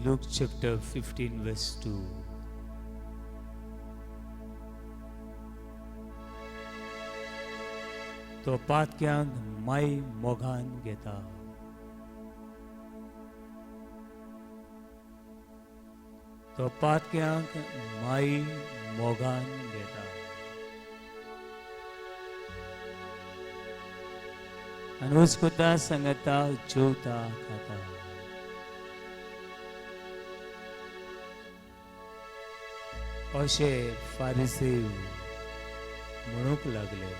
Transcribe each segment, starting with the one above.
Luke chapter 15 verse 2. तो पातक्यांक माई मोगान घेता. तो पातक्यांक माई मोगान घेता. आणि उसकुता संगता जेवता खाता. अशे फारिसेव म्हणूक लागले.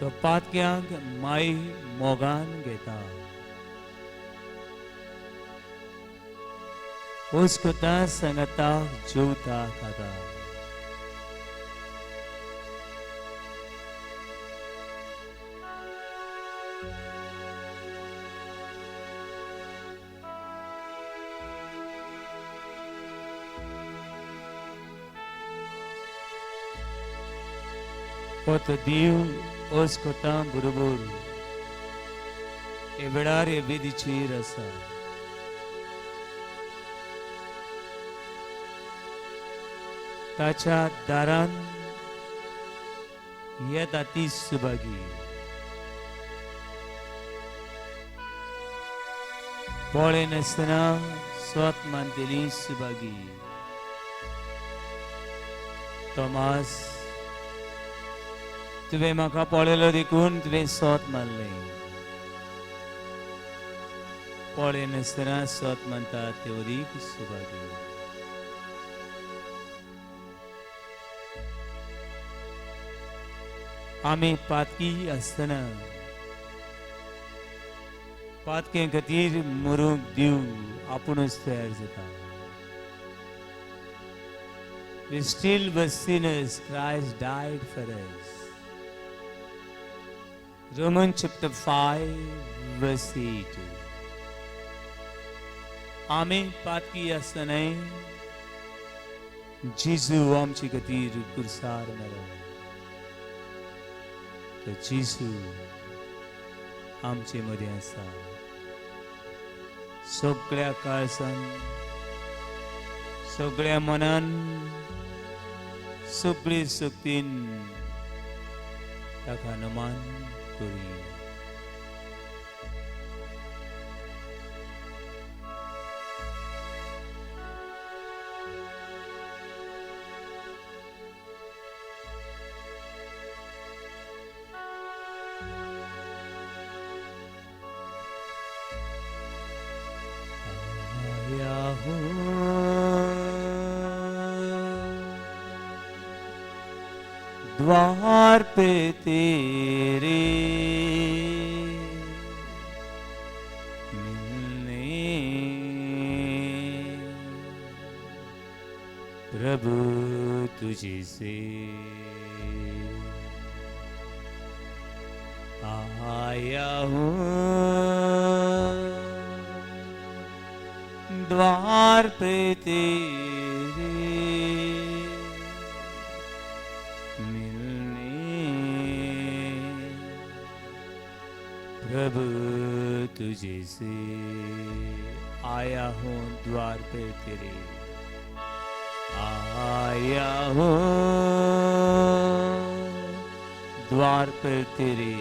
तो पातक्यांक माई मोगान घेता. उसकुता संगता जेवता खाता. Pot Dio oscota burubur e vedare vedici rasa. Tacha daran yedati subagi. Pole nesna swat mantili subagi. Thomas तुवें म्हाका पळयलो देखून तुवें सोत मारलें. पळय नासतना सोत मानता ते अदीक सुभागी. आमी पातकी आसतना पातके खातीर मरूंक दिवं आपुणूच तयार जाता. We still were sinners, Christ died for us. Romans chapter 5 verse 8. आमी पातकी आसतना जेजू आमचे खातीर कुरसार मेलो. तो जेजू आमचे मदें आसा. सगळ्या काळजान सगळ्या मनान सगळे शक्तीन ताका नमान करूया. आया हूँ द्वार पे तेरे मिलने. प्रभु तुझे से आया हूँ द्वार पे तेरे प्रभु तुझे से आया हूँ द्वार पे तेरे. आया हूँ द्वार पे तेरे.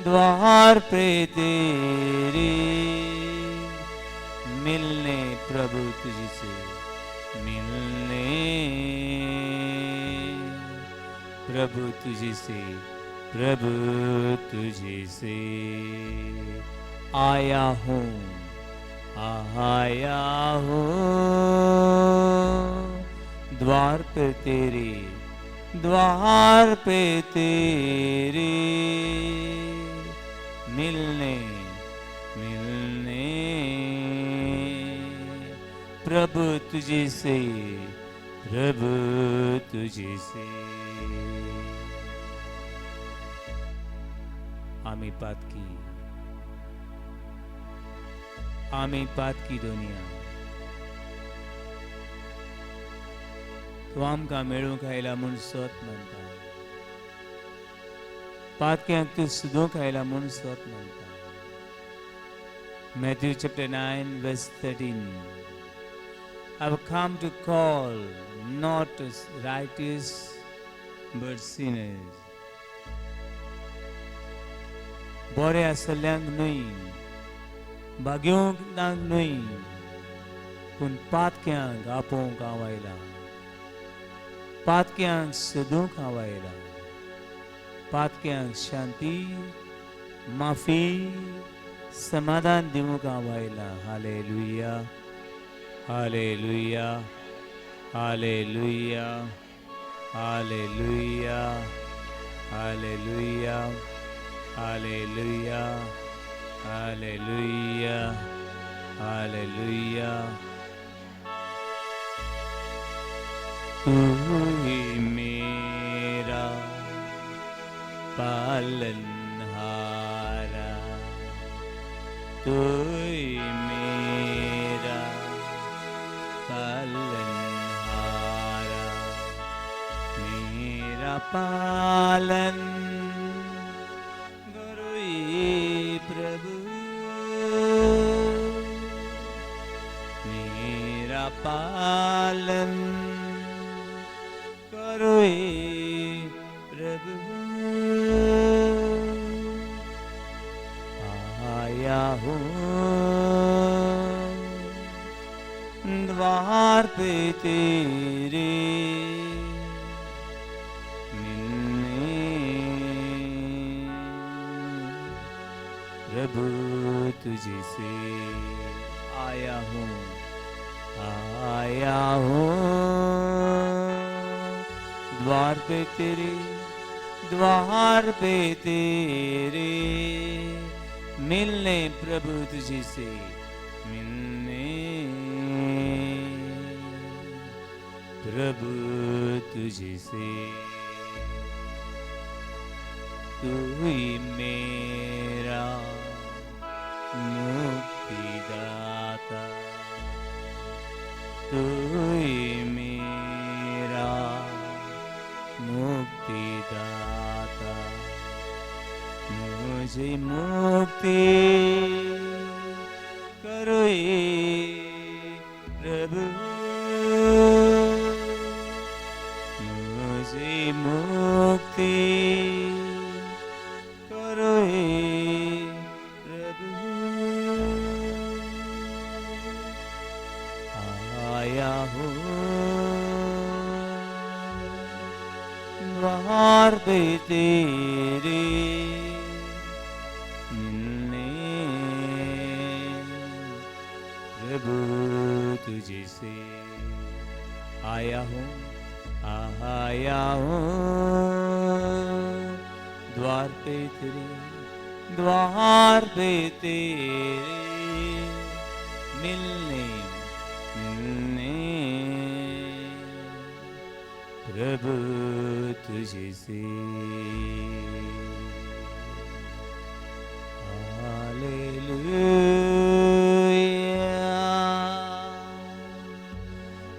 द्वार पे तेरे मिलने. प्रभु तुझे से मिलने. प्रभु तुझे से प्रभु तुझे से आया हूँ. आया हूँ द्वार पे तेरे. द्वार पे तेरे मिलने. मिलने. प्रभु तुझे से, प्रभु तुझे से। आमी पात की दुनिया तो आमकां मेळूंक आयला म्हूण सोत म्हणटा, पातक्यांक तूं सुदूंक आयला म्हूण सोत म्हणटा. Matthew chapter 9 verse 13. I've come to call not righteous but sinners. बरे आसल्ल्यांक न्हय, भाग्योवंतांक न्हय, पूण पातक्यांक आपोवंक हांव आयला, पातक्यांक सोदूंक हांव आयला, पातक्यांक शांती, माफी, समाधान दिवंक हांव आयला. Hallelujah, hallelujah, hallelujah, hallelujah, hallelujah, hallelujah, hallelujah, hallelujah. तू ही मेरा पालनहारा, तू ही मेरा पालनहारा, मेरा पालन प्रभु, मेरा पालन करो प्रभु. आया हूँ द्वार पे तेरे, प्रभु तुझे से आया हूँ, आया हूँ द्वार पे तेरे, द्वार पे तेरे, मिलने प्रभु तुझे से, मिलने प्रभु तुझे से. तू ही मेरा मुक्तिदाता, तू ही मेरा मुक्तिदाता, मुझे मुक्ति करो प्रभु, मुझे मुक्ति करो प्रभु. आया हूँ द्वार पे तेरे, मिलने प्रभु तुझे से. आया हूँ, आया हूँ द्वार पे तेरे, द्वार पे तेरे, मिलने मिलने प्रभु तुझे से. Hallelujah,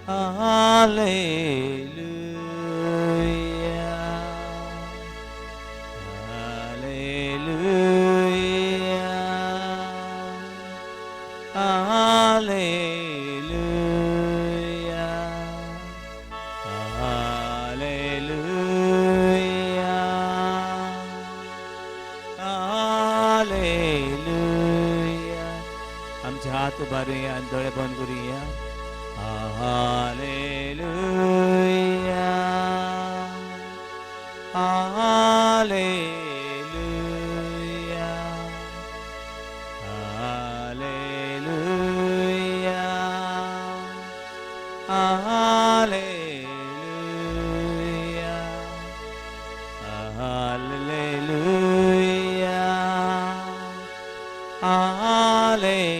hallelujah, hallelujah, hallelujah, hallelujah, hallelujah. आमचे हात उबारूया आनी दोळे बंद करूया. Hallelujah, hallelujah, hallelujah, hallelujah, hallelujah, hallelujah,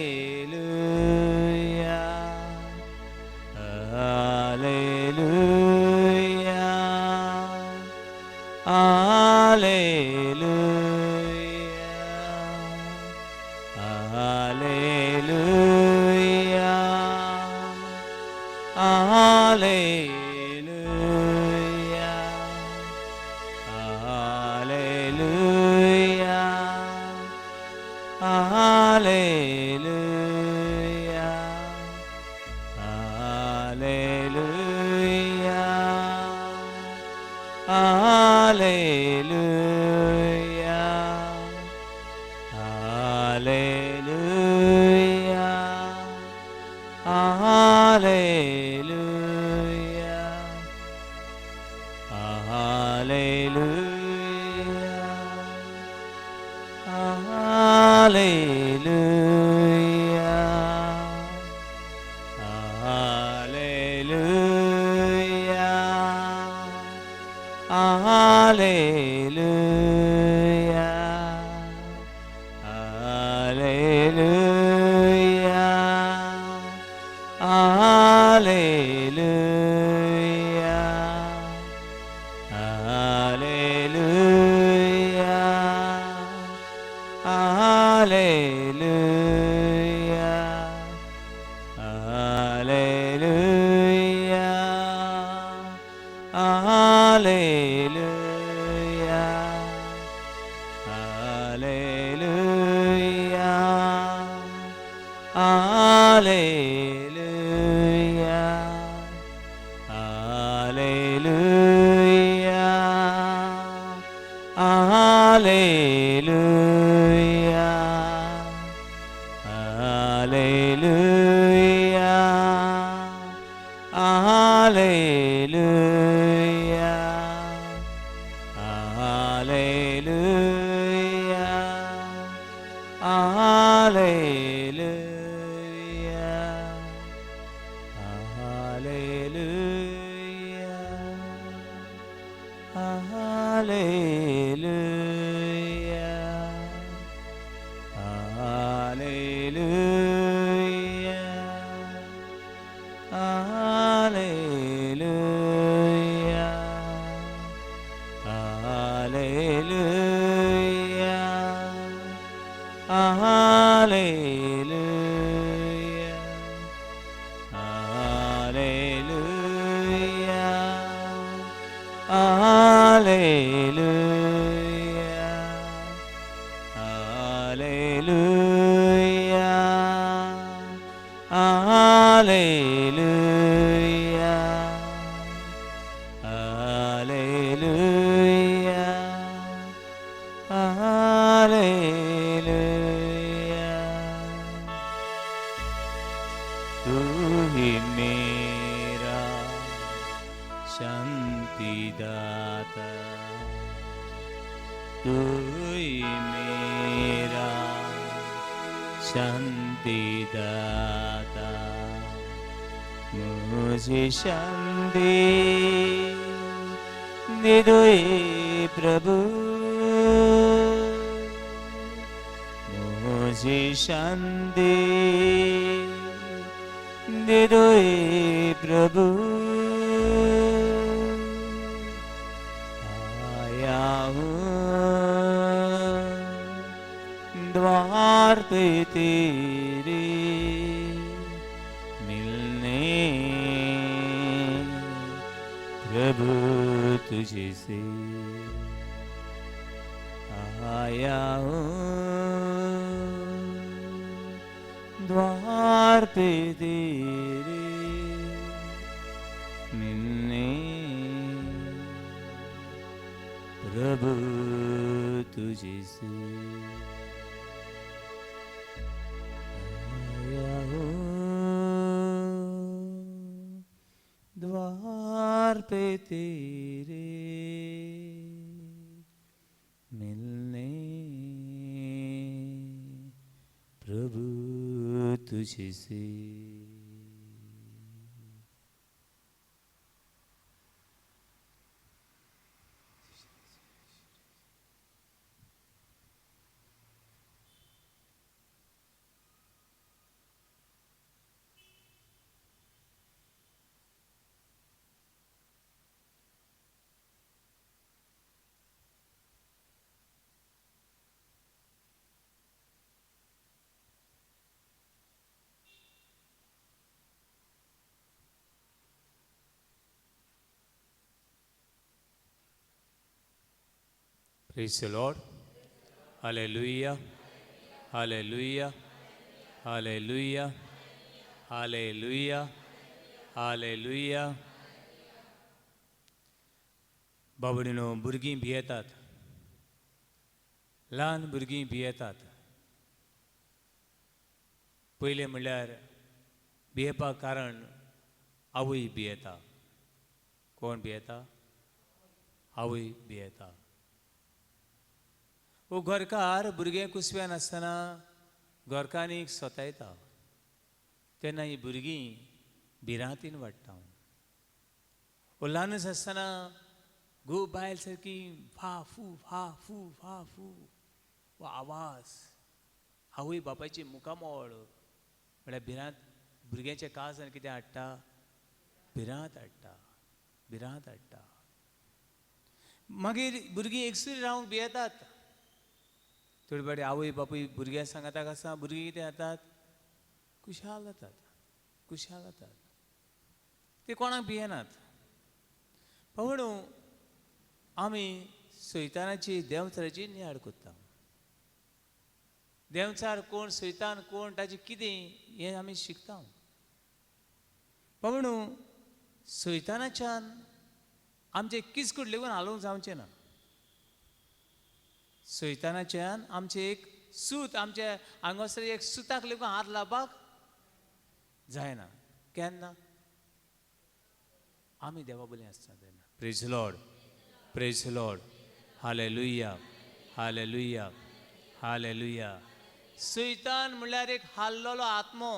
Praise the Lord. Hallelujah. Hallelujah. Hallelujah. Hallelujah. Hallelujah. बाबडीनो भुरगीं भियेतात, ल्हान भुरगीं भियेतात. पयलें म्हणल्यार भियेपाक कारण आवय भियेता. कोण भियेता? आवय भियेता. वो घरकार भुरगें कुसव्यान आसतना घरकान्नीक सोतायता तेन्ना ही भुरगीं भिरांतीन वाडटा. वो ल्हानूच आसतना घो बायल सारकी फा फू वो आवाज आवय बापायची मुखामोळ म्हळ्यार भिरांत भुरग्याच्या काळजान कितें हाडटा? भिरांत हाडटा. मागीर भुरगीं एकसुरी रावंक भियेतात. थोडे फावटी आवय बापूय भुरग्याक सांगाताक आसतना भुरगीं कितें जातात? खुशाल जातात. ते कोणाक भियेनात. म्हणून आमी सैतानाची देंवचाराची नियाड कोत्ता. देंवचार कोण, सैतान कोण, ताचें कितें हें आमी शिकता. म्हणून सैतानाच्यान आमचे किसकूट लेगून हालोवंक जावचें ना. सैतानाच्यान आमचें एक सूत, आमच्या हांगासर एक सुताक लेगून हात लावपाक जायना. केन्ना? आमी देवा बली आसता तेन्ना. Praise Lord. Praise Lord. Hallelujah. Hallelujah. Hallelujah. सैतान म्हणल्यार एक हाल्लोलो आत्मो,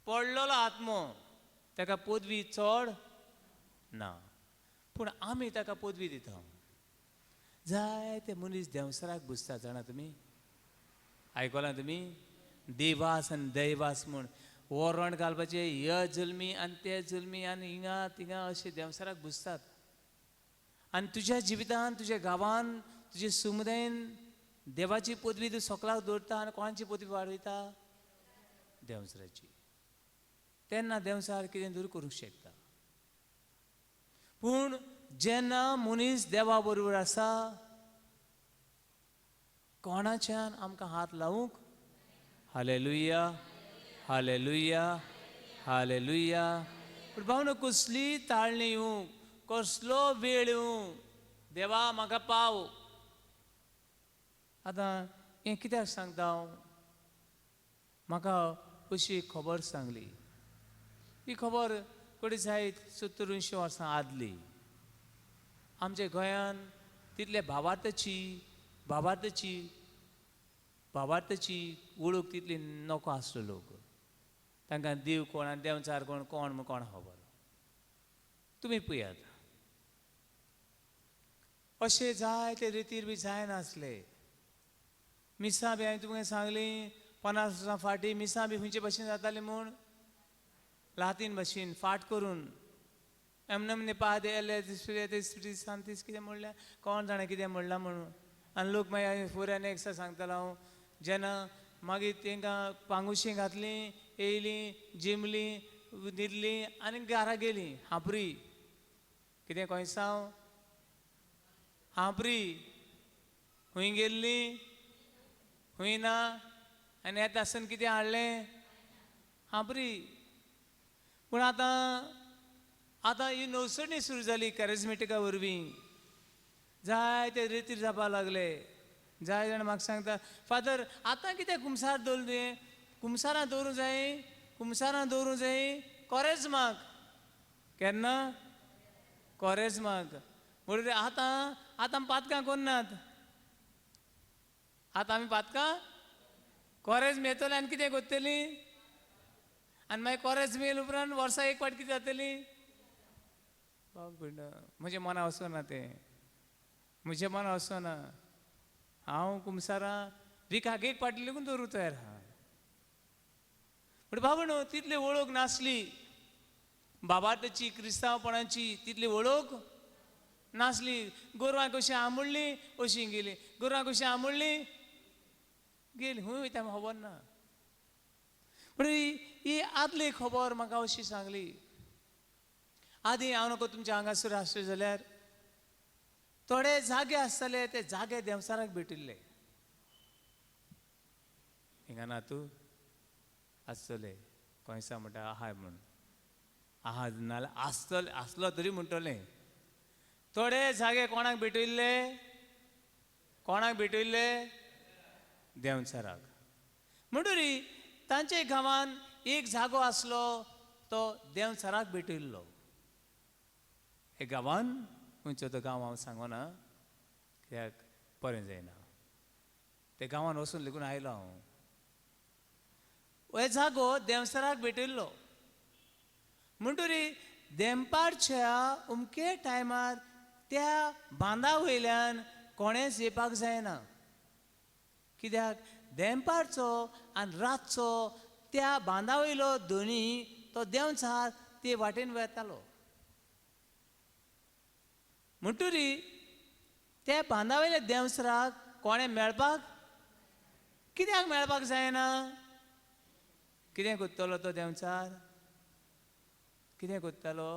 पडलोलो आत्मो. ताका पदवी चड ना, पूण आमी ताका पदवी दिता. जायते मनीस देंवसराक बुजता. जाणा तुमी? आयकलां तुमी? देवास आनी दैवास म्हूण वरण घालपाचें ह्या जल्मी आनी ते जल्मी आनी हिंगा थिंगा अशें देंवसराक बुजतात. आनी तुज्या जिवितान, तुज्या गांवान, तुज्या समुदायान देवाची पदवी तूं सोकलाक दवरता आनी कोणाची पदवी वाडयता? देंवसराची. तेन्ना देंवसार कितें दूर करूंक शकता. पूण जेन्ना मनीस देवा बरोबर आसा कोणाच्यान आमकां हात लावूंक. हालेलुया. हालेलुया. हालेलुया. पूण भावनो कसली ताळणी येवं, कसलो वेळ येवं, देवा म्हाका पाव. आतां हें कित्याक सांगता हांव? म्हाका अशी खबर सांगली. ही खबर कडी जायत 70-80 वर्सां आदली. आमच्या गोंयान तितले भावार्थाची वळख तितली नको आसलो लोक. तांकां देव कोण आनी देंवचार कोण म्हूण कोण खबर. तुमी पळयात अशें जायते रितीर बी जायनासले. मिसां बी हांवें तुमकां सांगली 50 वर्सां फाटीं मिसां बी खंयचे भाशेन जाताली म्हूण? लातीन भाशेन फाट करून एमने पाद सांतीस कितें म्हणलें कोण जाणा कितें म्हणलां म्हणून. आनी लोक मागीर फुऱ्यान एक सांगतालो हांव जेन्ना मागीर तांकां पांगुशी घातली, येयलीं, जिमलीं, न्हिदलीं आनी घरा गेलीं. हांबरी कितें कोयसांव? हांबरी. खंय गेल्लीं? खंय ना. आनी येता आसतना कितें हाडलें? हांबरी. पूण आतां ही नवसणी सुरू जाली कॅरिझमॅटिका वरवीं. जायते रितीर जावपाक लागले. जाय जाण म्हाका सांगता फादर आतां कितें कुमसार दवरलें तुवें? कुमसारां दवरूं जाय कॉरेजमाक. केन्ना? कॉरेजमाक. म्हणून आतां पातकां करनात. आतां आमी पातकां कॉरेज मेळटलें आनी कितें करतलीं? आनी मागीर कॉरेज मेल उपरांत वर्सा एक फावट कितें जातली? म्हज्या मना वचना तें. म्हज्या मना वचना. हांव कुमसारां विकाक एक फावटी लेगून दवरूं तयार आहा. पूण बाबा तितली वळख नासली. बाबार्थाची क्रिस्तांवपणाची तितली वळख नासली. गोरवां कशीं आंबुडलीं अशीं गेलीं, गोरवां कशीं आंबुडलीं गेलीं. खंय वयता खबर ना. पूण ही आदली खबर म्हाका अशी सांगली. आदी हांव नको तुमच्या हांगासर आसलें जाल्यार थोडे जागे आसतले ते जागे देवचाराक भेटिल्ले हिंगा तू आसतले कोयसा म्हणटा आहाय म्हूण आहा नाल्यार आसतले आसलो तरी म्हणटले थोडे जागे कोणाक भेटिल्ले देवचाराक म्हणटरी तांचे गांवान एक जागो आसलो तो देवचाराक भेटिल्लो हे गांवान खंयचो तो गांव हांव सांगोना कित्याक बरें जायना ते गांवान वचून लेगून आयलो हांव हो जागो देवचाराक भेटिल्लो म्हणटरी देंपारच्या उमके टायमार त्या बांदा वयल्यान कोणेच येवपाक जायना कित्याक देंपारचो आनी रातचो त्या बांदा वयलो दोनी तो देंवचार ते वाटेन वेतालो म्हणटरी त्या बांदा वयल्या देंवचाराक कोणें मेळपाक कित्याक मेळपाक जायना कितें कोत्तलो तो देंवचार कितें कोत्तालो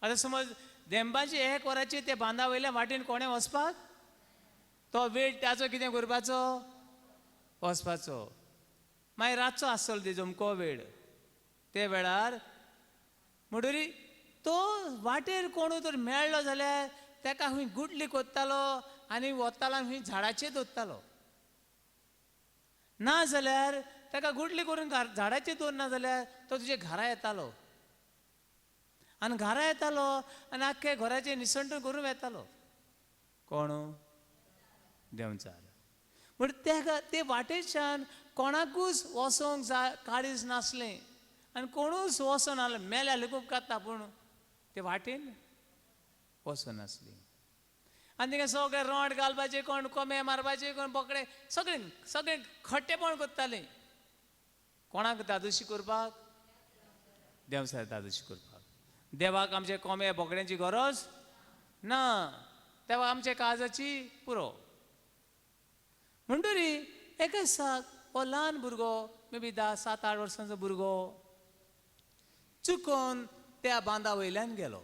आतां समज देंपाची 1 वराची ते बांदा वयल्या वाटेन कोणें वचपाक तो वेळ त्याचो कितें करपाचो वचपाचो मागीर रातचो आसतलो तेजो अमको वेळ ते वेळार म्हणटरी तो वाटेर कोण तर मेळ्ळो जाल्यार ताका खंय गुटली कोत्तालो आनी वतालो आनी खंय झाडाचेर दवरतालो ना जाल्यार ताका गुटली करून झाडाचेर दवरना जाल्यार तो तुजे घरा येतालो आनी घरा येतालो आनी आख्खे घराचें निसंटून करून वेतालो कोण देंवचार म्हण तेका ते वाटेच्यान कोणाकूच वसोंक काळीज नासलें आनी कोणूच वचोन नासलें मेल्या लेगून काडटा पूण ते वाटेन वचनासलीं आनी तिका सगळे रोंड घालपाचे कोण कोंबे मारपाचे कोण बोकडे सगळे खट्टेपण करताले कोणाक दादोशी करपाक देवचार दादोशी करपाक देवाक आमचे कोंबे बोकड्यांची गरज ना तेव्हा आमचे काळजाची पुरो म्हणटरी एका दिसाक हो ल्हान भुरगो मे बी 7-8 वर्सांचो भुरगो चुकोन त्या बांदा वयल्यान गेलो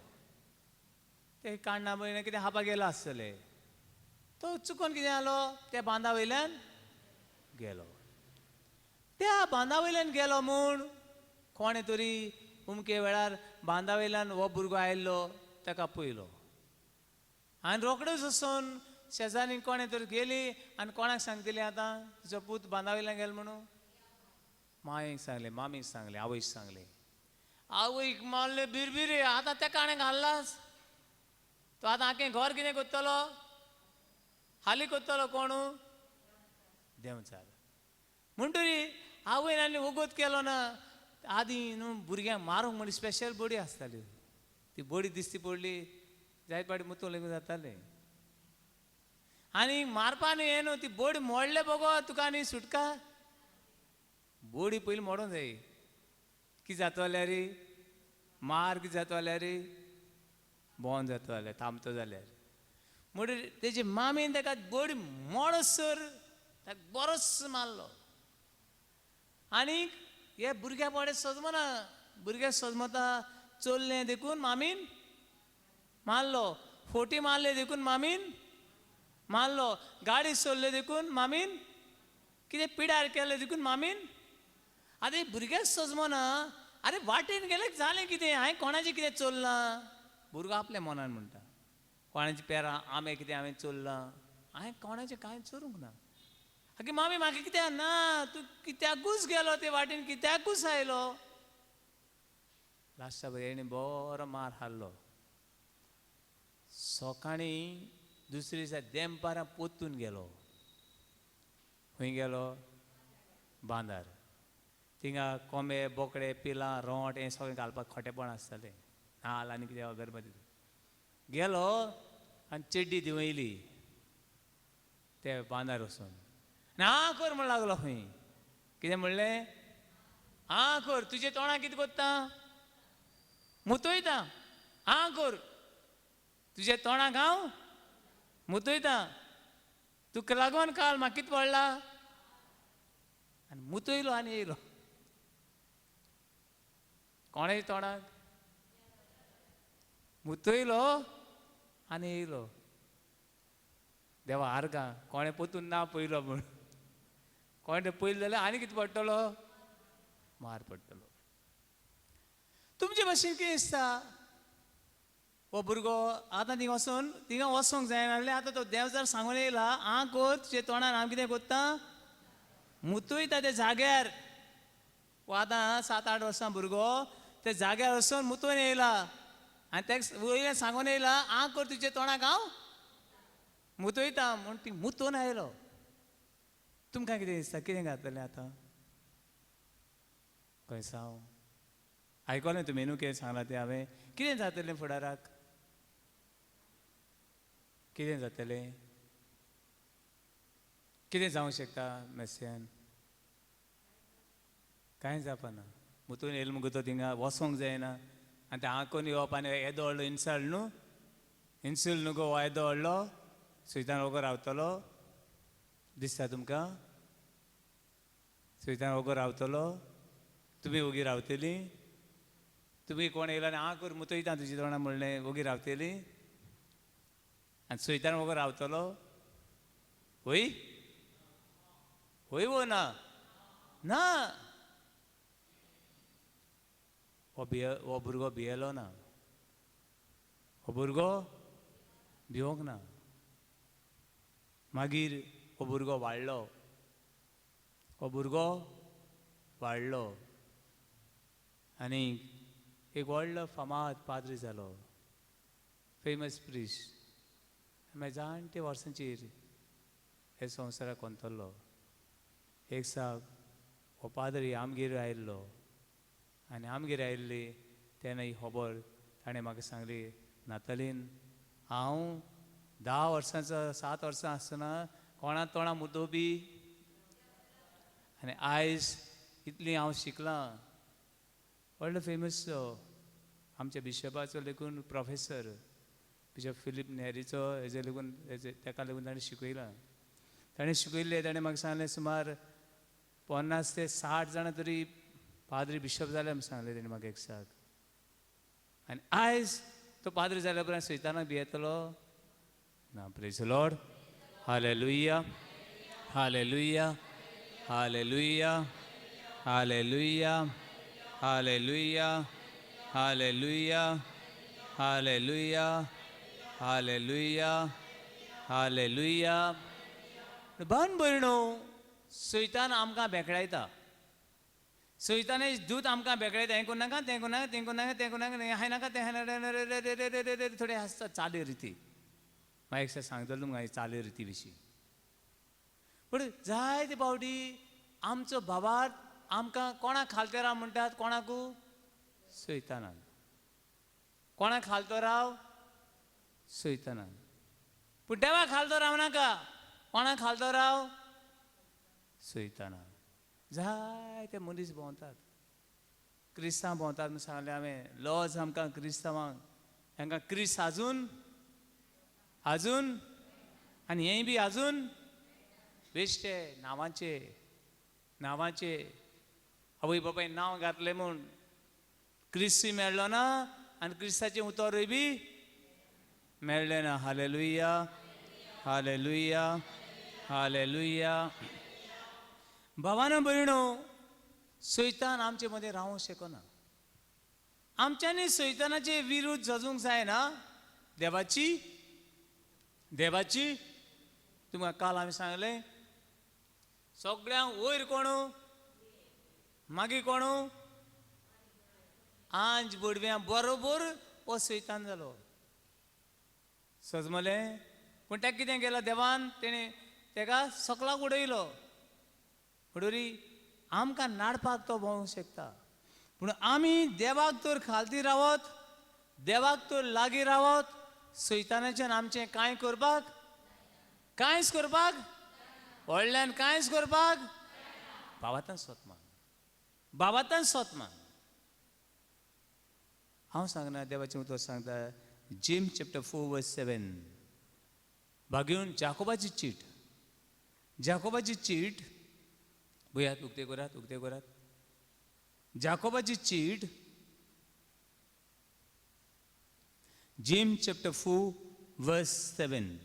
ते काण्णा वयल्यान कितें हापा गेलो आसतले तो चुकोन कितें जालो त्या बांदा वयल्यान गेलो त्या बांदा वयल्यान गेलो म्हूण कोणें तरी उमके वेळार बांदा वयल्यान हो भुरगो आयिल्लो ताका पळयलो आनी रोखडेच वचून शेजारी कोणें तरी गेली आनी कोणाक सांगतली आतां तुजो पूत बांदा वयल्यान गेलो म्हणून मायेक सांगलें मामीक सांगलें आवयक सांगलें आवयक मारले बिरबिरे आतां तेका आनी घाल्लास तो आतां आखें घर कितें कोत्तलो हाली कोत्तलो कोण देंवचार म्हणटरी आवयन आनी वगत केलो ना आदीं न्हू भुरग्यांक मारूंक म्हण स्पेशल बडी आसताली ती बडी दिसती पडली जायत पाटी मुतूं लेगून जातालें आनी मारपा न्ही हें न्हू ती बडी मोडले बगो तुका आनी सुटका बडी पयलीं मोडूंक जाय कितें जाता जाल्यार मार कितें जाता जाल्यार बोंद जाता जाल्यार थांबता जाल्यार म्हणटरी तेजी मामीन ताका बडी मोडसर ताका बरोच मारलो आनीक हे भुरग्या पडे सजमना भुरगे सजमता चोरलें देखून मामीन मारलो फोटी मारले देखून मामीन मारलो गाडी सोडले देखून मामीन कितें पिड्यार केलें देखून मामीन आतां भुरगे सजमना अरे वाटेन गेले जालें कितें हांवें कोणाचें कितें चोरलां भुरगो आपल्या मनान म्हणटा कोणाचें पेरां आंबे कितें हांवें चोरलां हांवें कोणाचें कांय चोरूंक ना आगे मामी म्हाका कित्याक ना तूं कित्याकूच गेलो ते वाटेन कित्याकूच आयलो लास्टा हेणी बरो मार हाडलो सकाळीं दुसरे दिसा देंपारां पोत्तून गेलो खंय गेलो बांदार थिंगा कोंबे बोकडे पिलां रोंट हें सगळें घालपाक खोटेपण आसतालें नाल्ल आनी कितें अगरबत्ती गेलो आनी चेड्डी दिवं येयली ते बांदार वचून ना कर म्हण लागलो खंय कितें म्हणलें आं कर तुजे तोंडाक कितें कोत्ता मुतयता आं कर तुजे तोंडाक हांव मुतयता तुका लागून काल म्हाका कितें पडला आनी मुतयलो आनी येयलो कोणाच्या तोंडाक मुतयलो आनी येयलो देवा आर्गां कोणें पोतून ना पयलो म्हूण कोणें पयलो जाल्यार आनी कितें पडटलो मार पडटलो. तुमचे भाशेन कितें दिसता हो भुरगो आतां थिंगा वचोंक जायना जाल्यार आतां तो देव जर सांगून येयला आ कोत तुजे तोंडान हांव कितें कोत्ता मुतयता त्या जाग्यार. वो आतां 7-8 वर्सां भुरगो त्या जाग्यार वचून मुतोवन येयला आनी ताका वयल्यान सांगून येयला आ कर तुजे तोंडाक हांव मुतयता म्हूण ती मुतोवन आयलो. तुमकां कितें दिसता कितें जातलें आतां खंय सांग आयकलें तुमी न्हू कितें सांगलां तें हांवें कितें जातलें फुडाराक कितें जातलें कितें जावंक शकता मेस्यान कांय जावपाना. मुतून येयलो मुगो तो थिंगा वचोंक जायना आनी तें आंकोन येवप आनी येदो व्हडलो इन्सल्ट न्हू इन्सल्ट न्हू गो हो येदो व्हडलो सयतान वोगो रावतलो दिसता तुमकां सयतान वोगो रावतलो तुमी वोगी रावतलीं तुमी कोण येयलो आनी हांव कर मुतयता तुजे तोंडां म्हणलें वोगी रावतलीं आनी सयतान वोगो रावतलो वय वय वो ना ना हो भुरगो भियेलो ना हो भुरगो भिवोंक ना. मागीर हो भुरगो वाडलो हो भुरगो वाडलो आनी एक व्हडलो फामाद पाद्री जालो फेमस प्रिस्ट. मागीर जाणटे वर्सांचेर हे संवसाराक कोंतलो. एक साक हो पाद्री आमगेर आयिल्लो आनी आमगेर आयिल्ली तेन्ना ही खबर ताणें म्हाका सांगली नातालीन हांव 10 वर्सांचो 7 वर्सां आसतना कोणा तोंडां मुतोवपी आनी आयज इतली हांव शिकलां. व्हडलो फेमस आमच्या बिशपाचो लेगून प्रोफेसर बिशप फिलीप नेरीचो हेजे लागून ताका लागून ताणें शिकयलां. ताणें शिकयल्लें ताणें म्हाका सांगलें सुमार 50 ते 60 जाणां तरी पाद्री बिशप जाले म्हूण सांगलें ताणें म्हाका एक साक. आनी आयज तो पाद्री जाल्या उपरांत सयतानाक भियेतलो ना. Praise the Lord hallelujah hallelujah hallelujah hallelujah hallelujah hallelujah hallelujah hallelujah hallelujah. भान भयणो सयतान आमकां बेकळायता सयताने दूत आमकां बेकळायता हें कोन्नाका तें कोन्नाका तें कोन्नाका तें कोन्नाका हें नाका तें नाका थोडे आसता चाली रिती. मागीर एकदां सांगतलो तुमकां चाली रिती विशीं. पूण जायते फावटी आमचो बाबार आमकां कोणाक खालते राव म्हणटात कोणाकू सयतानाक कोणाक खालतो राव सयतानाक. पूण देवाक खालतो रावनाका कोणाक खालतो राव सयतानाक. जायते मनीस भोंवतात क्रिस्तांव भोंवतात म्हूण सांगलें हांवें. लॉज आमकां क्रिस्तांवांक तांकां क्रिस्त आजून आजून आनी हेंय बी आजून बेश्टे नांवाचे नांवाचे आवय बापाय नांव घातलें म्हूण क्रिस्तूय मेळ्ळो ना आनी क्रिस्ताचें उतोरूय बी मेळ्ळें ना. Hallelujah hallelujah hallelujah. भावानो भयणो सयतान आमचे मदें रावूंक शकना. आमच्यांनी सयतानाचे विरुद्ध झजूंक जायना. देवाची देवाची तुमकां काल हांवें सांगलें सगळ्यांक वयर कोणू मागीर कोणू आंज बडव्यां बरोबर हो सयतान जालो सजमलें. पूण ताका कितें केलां देवान तेणें ताका सकलाक उडयलो. उडोरी आमकां नाडपाक तो भोंवूंक शकता. पूण आमी देवाक तर खालती रावत देवाक तर लागीं रावत सयतानाच्यान आमचें कांय करपाक कांयच करपाक व्हडल्यान कांयच करपाक बाबातान स्वतमान बाबातान स्वतमान. हांव सांगना देवाचें उतर सांगता जेम्स चॅप्टर 4:7 भाग्यून जाकोबाची चीट बुयात उक्ते करात जाकोबाची चीट James chapter verse 7.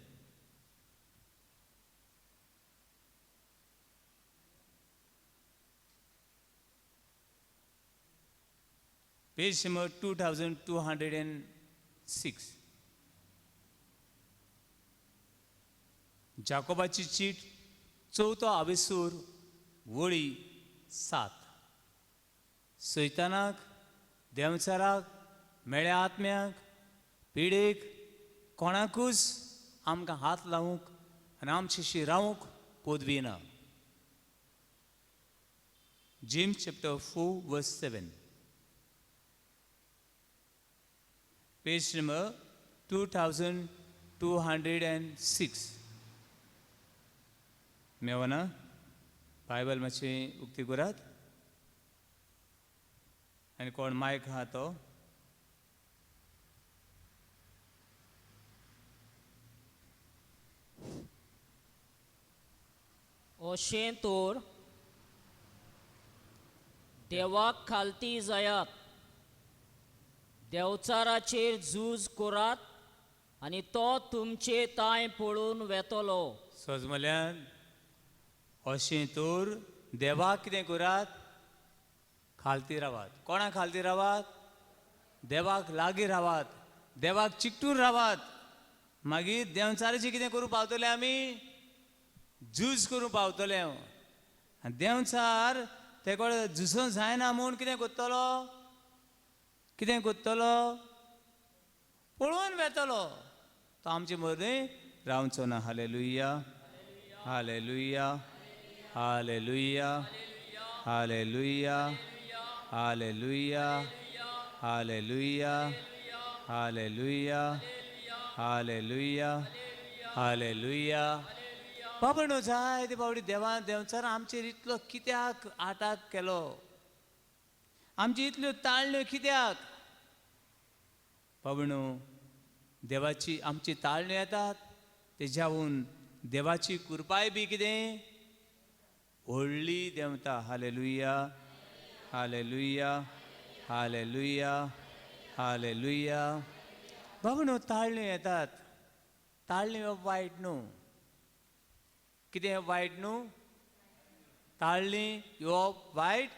Page number 2206. जाकोबाची चीट चौथो आविसूर वळी 7. सैतानाक, देवचाराक, मेळ्या आत्म्याक, पिडेक कोणाकूच आमकां हात लावूंक आनी आमचेशी रावूंक पदवी ना. James chapter 4 verse 7. Page number 2206. मेवना Bible मातशी उक्ती करात आनी कोण मायक आहा तो अशें तर देवाक खालती जायात, देवचाराचेर झूज करात आनी तो तुमचे ताय पळोवन वेतलो. सोजमल्यान अशें तर देवाक कितें करात? खालती रावात. कोणाक खालती रावात? देवाक लागीं रावात, देवाक चिकटून रावात. मागीर देवचाराचें कितें करूं पावतले आमी? झूज करूं पावतले. आनी देवचार तेका झुजोवंक जायना म्हूण कितें कोत्तलो? कितें कोत्तलो? पळोवन वेतलो. तो आमचे मदीं रावचो ना. Hallelujah, hallelujah, hallelujah, hallelujah, hallelujah, hallelujah, hallelujah, hallelujah, hallelujah. बाबणो जाय ते बावडी देवान देवचार आमचेर इतलो कित्याक आटाक केलो? आमची इतल्यो ताळण्यो कित्याक? बाबणो देवाची आमची ताळण्यो येतात तेज्यावून देवाची कृपाय बी कितें व्हडली देंवता. Hallelujah, hallelujah, hallelujah, hallelujah. बाबणो ताळण्यो येतात. ताळण्यो वायट न्हू. कितें वायट न्हू? ताळणी येवप वायट?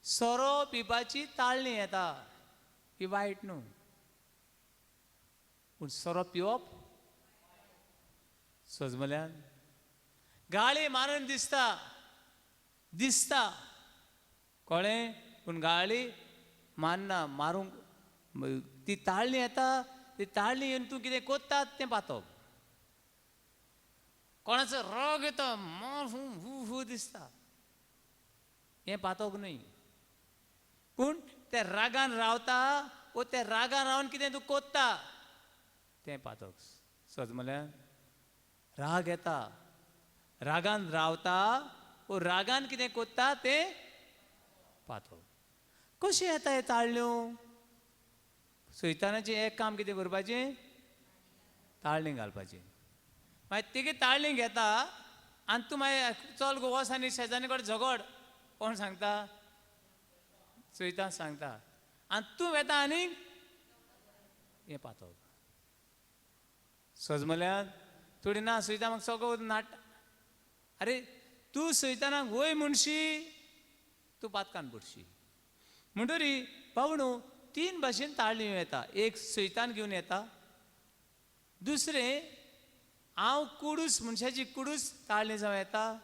सोरो पिवपाची ताळणी येता ही वायट न्हू. पूण सोरो पिवप सोजमल्यान गाळी मारून दिसता दिसता कळ्ळें, पूण गाळी मारना. मारूंक ती ताळणी येता, ती ताळणी येवन तूं कितें कोत्तात तें पातप. कोणाचो रोग येता मार हू दिसता हें पातोक न्हय. पूण त्या रागान रावता वो त्या रागान रावन कितें तूं कोत्ता तें पातोक. सोजमल्यान राग येता, रागान रावता वो रागान कितें कोत्ता तें पातोक. कशें येता हे ताळण्यो? सैतानाचें एक काम कितें करपाचें? ताळणी घालपाची. मागीर तेगे ताळणी घेता आनी तूं मागीर चल गो वच आनी शेजान्नी कडेन झगड. कोण सांगता? सैतान सांगता. आनी तूं वेता आनीक हें पातोक. सोजमल्यान थोडी ना सैतान म्हाका सगळो नाट. अरे तूं सैतानाक वय म्हणशी तूं पातकान पडशी. म्हणटरी पावणू 3 भाशेन ताळण्यो येता. एक सैतान घेवन येता, दुसरें हांव कुडूस मनशाची कुडूस ताळणी जावन येता,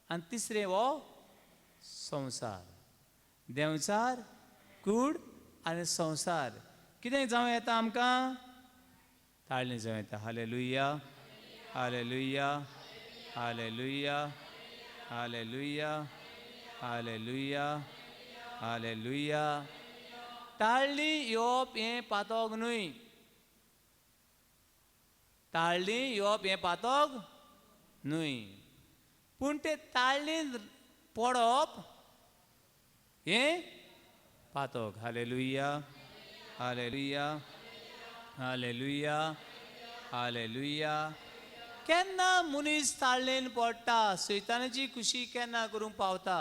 आनी तिसरें हो संवसार. देवचार, कूड आनी संवसार कितें जावं येता आमकां? ताळणी जावं येता. Hallelujah, hallelujah, hallelujah, hallelujah, hallelujah, hallelujah. ताळणी येवप हें पातोक न्हय. ताळणी येवप हें पातोक न्हय. पूण तें ताळणीन पडप हें पातोक. Hallelujah, hallelujah, hallelujah, hallelujah. केन्ना मनीस ताळणेन पडटा? सैतानाची खुशी केन्ना करूंक पावता?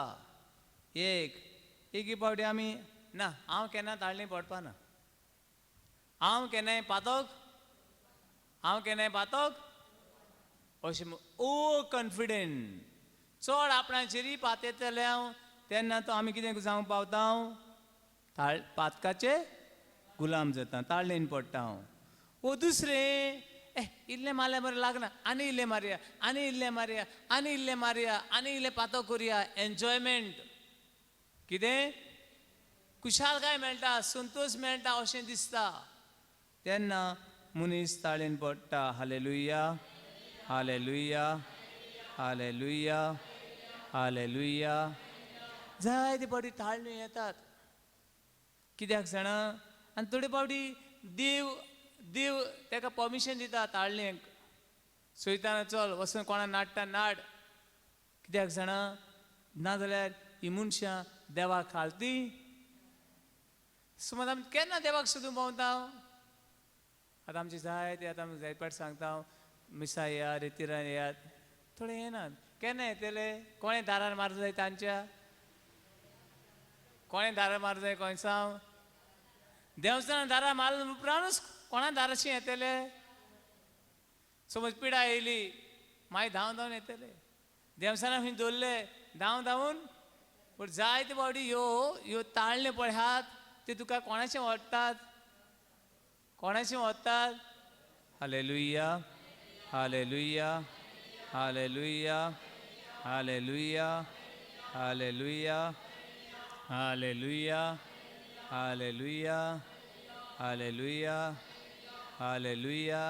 एक पावटी आमी ना हांव केन्ना ताळणी पडपा ना, हांव केन्नाय पातोक हांव केन्नाय पातोक अशें ओ कॉन्फिडेंट चड आपणाचेरय पात येतले हांव तेन्ना तो आमी कितें जावंक पावता हांव पातकाचे गुलाम जाता ताळणेन पडटा हांव ओ दुसरें इल्लें मारल्यार बरें लागना आनी इल्लें मारया आनी इल्लें मारया आनी इल्लें मारया आनी इल्लें पातो करुया एन्जॉयमेंट कितें कुशालकाय मेळटा संतोश मेळटा अशें दिसता तेन्ना मनीस ताळेन पडटा हालेलुया हालेलुया हालेलुया हालेलुया जायते फावटी ताळण्यो येतात कित्याक जाणा आनी थोडे फावटी देव देव ताका परमिशन दिता ताळणेक सयताना चल वचून कोणा नाडटा नाड कित्याक जाणा नाजाल्यार ही मनशां देवाक खालती समज आमी केन्ना देवाक सोदून भोंवता आतां आमचे जायते आतां आमी जायते फावटी सांगता मिसा येयात रितीरान येयात थोडे येनात केन्ना येतले कोणें दारार मारूं जाय तांच्या कोणें दारार मारूं जाय कोणसांव देवस्थानान दारार मारून उपरांतूच कोणा दाराशी येतले समज पिडा येयली मागीर धांवन धांवन येतले देवस्थानान खंय दवरले धांवन धांवून पूण जायते फावटी ह्यो ताळणे पळयात ते तुका कोणाचें ओडटात कोणाचें ओडटात hallelujah hallelujah hallelujah hallelujah hallelujah hallelujah hallelujah hallelujah hallelujah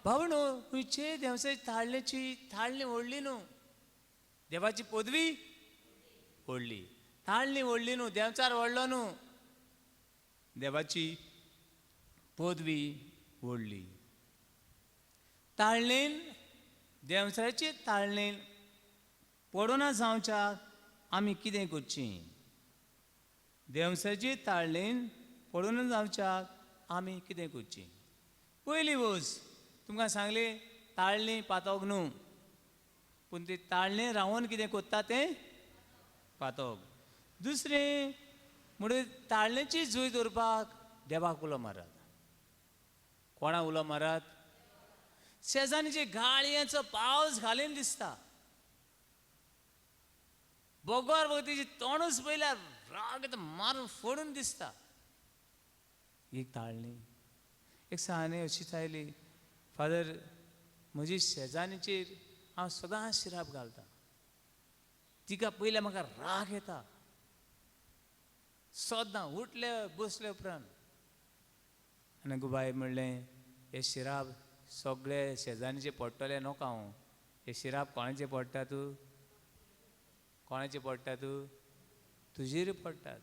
भावणो खंयचे देवसाची ताळणी ओडली न्हू देवाची पदवी ओडली ताळणी ओडली न्हू देवचार ओडलो न्हू देवाची पदवी ओडली ताळणेन देवचाराची ताळणेन पडोना जावच्याक आमी कितें करचें देवचाराची ताळणेन पडोना जावच्याक आमी कितें करचें पयली वोस तुमकां सांगलें ताळणी पातोक न्हू पूण ती ताळणे रावन कितें कोत्ता तें पातोक दुसरें म्हणून ताळणेची झूज दवरपाक देवाक उलो मारात कोणाक उलो मारात शेजान्याचे गाळयेचो पावस घालीन दिसता बोगोर भोवतीची तोंडूच पयल्यार राग येता मारून फोडून दिसता एक ताळणी एक सांगणे अशीच आयली फादर म्हजी शेजान्याचेर हांव सदांच शिराप घालता तिका पयल्या म्हाका राग येता सदां उठले बसले उपरांत आनी गुबाय म्हणलें हे शिराप सगळे शेजान्याचे पडटले नोका हांव हे शिराप कोणाचे पडटा तूं कोणाचे पडटा तूं तुजेर पडटात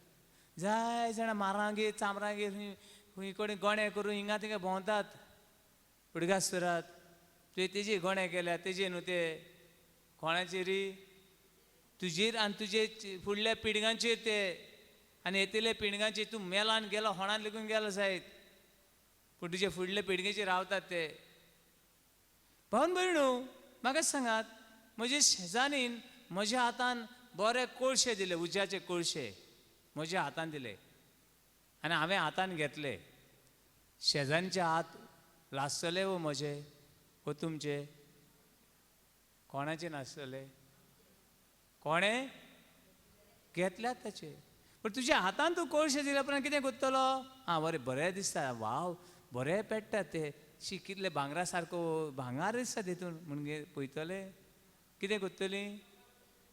जाय जाणां मारांगेर चामरांगेर खंय कोणी गोणे करून हिंगा थिंगा भोंवतात उडगासुरात तुवें तेजे गोणे केल्या तेजे न्हू ते कोणाचेरी तुजेर आनी तुजे फुडल्या पिळगांचेर ते आनी येतले पिळगांचेर तूं मेलान गेलो होणान लेगून गेलो जायत पूण तुजे फुडले पिळगेचेर रावतात ते भावन भयणू म्हाका सांगात म्हजे शेजानीन म्हज्या हातान बरे कोळशे दिले उज्याचे कोळशे म्हज्या हातान दिले आनी हांवें हातान घेतले शेजान्याचे हात लासतले वो म्हजे वो तुमचे कोणाचे नासतले कोणें घेतल्यात ताचे पण तुज्या हातान तूं कोळशे दिले उपरांत कितें कोत्तलो आं बरें दिसता वाव बरें पेट्टा ते शी कितले भांगरा सारको भांगार दिसता तितून म्हणगे पळयतले कितें कोत्तली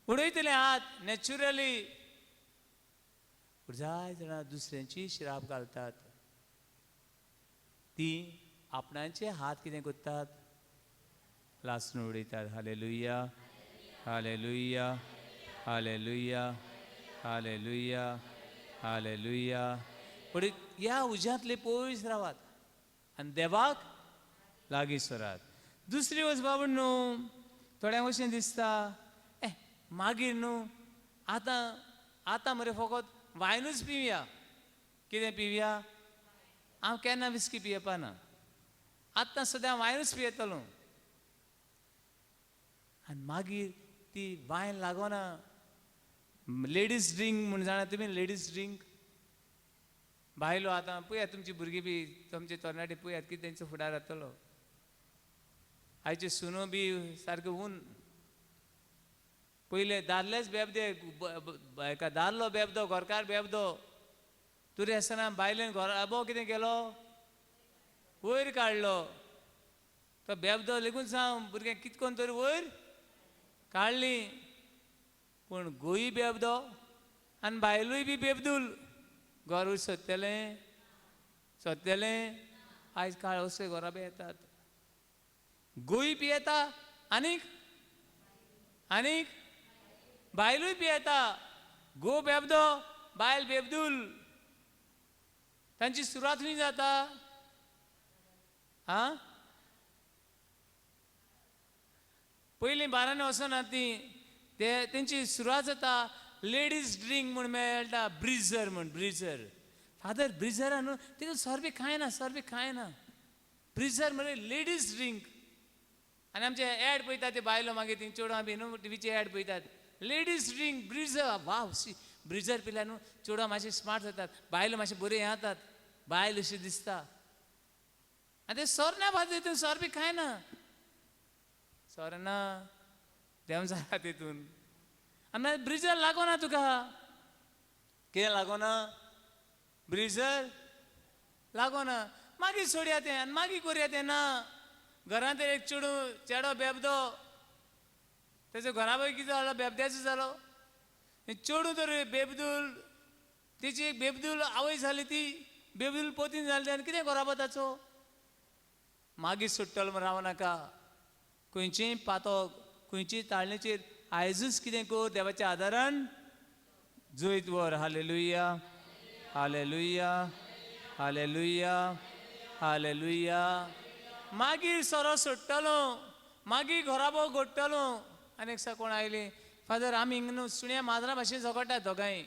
उडयतले हात नॅचुरली जाय जाणां दुसऱ्यांची शिराप घालतात ती आपणाचे हात कितें कोत्तात लासून उडयतात hallelujah hallelujah hallelujah hallelujah hallelujah पण ह्या उज्यांतले पयस रावात आनी देवाक लागीं सरात दुसरी वच बाबा न्हू थोड्यांक अशें दिसता मागीर न्हू आतां मरे फकत वायनूच पिवया कितें पिवया हांव केन्ना विस्की पियेवपा ना आतां सद्या वायनूच पियेतलो आनी मागीर ती वायन लागोना लेडीज ड्रिंक म्हूण जाणा तुमी लेडीज ड्रिंक बायलो आतां पळयात तुमची भुरगीं बी तुमचे तरणाटे पळयात कितें तेंचो फुडार जातलो आयचे सुनो बी सारके ऊन पहिले दादलेच बेबदे एका दादलो बेबदो घरकार बेबदो तुरी आसतना बायलेन घर आबो कितें केलो वयर काडलो तो बेबदो लेगून सांग भुरग्यांक कितें कोन्न तरी वयर काडली पूण गोई बेबदो आनी बायलूय बी बेबदूल घर सोदतलें आयज काळ असले घरा बी येतात गोई पियेता आनीक बायलूय पियेता गो बेबदो बायल बेबदूल तांची सुरवात खंय जाता पयलीं बारांनी वचना ती तेंची सुरवात जाता लेडीज ड्रिंक म्हूण मेळटा ब्रिजर फादर ब्रिजर न्हू तितून सोरबी खायना ब्रिजर म्हणजे लेडीज ड्रिंक आनी आमचे एड पळयतात ते बायलो मागीर ती चेडवां बी न्हू टिवीचे एड पळयतात लेडीज ड्रिंक ब्रिजर वाव ब्रिजर पिल्यार न्हू चेडवां मातशे स्मार्ट जातात बायलो मातशे बरे हें जातात बायल अशी दिसता आनी ते सोरना फादर तितून सोरबी खायना सोरना देंव जाला तितून आनी मागीर ब्रिजर लागोना तुका कितें लागोना ब्रिजर लागोना मागीर सोडया तें आनी मागीर करया तें ना घरांत एक चेडो बेबदो तेजो घरा पळय कितें जालो बेबद्याचो जालो चेडूं तर बेबदूल तेची एक बेबदूल आवय जाली ती बेबदूल पोतीन जाली आनी कितें करप ताचो मागीर सुट्टलो म्हण रावनाका खंयचीय पातोक खंयचीय ताळणेचेर आयजूच कितें कर देवाच्या आदारान जैत व्हर हालेलुया हालेलुया हालेलुया हालेलुया मागीर सोरो सुट्टलो मागीर घोराबो घोट्टलो आनी एक कोण आयली फादर आमी हिंग न्हू सुण्या माजरा भाशेन झगडटात दोगांय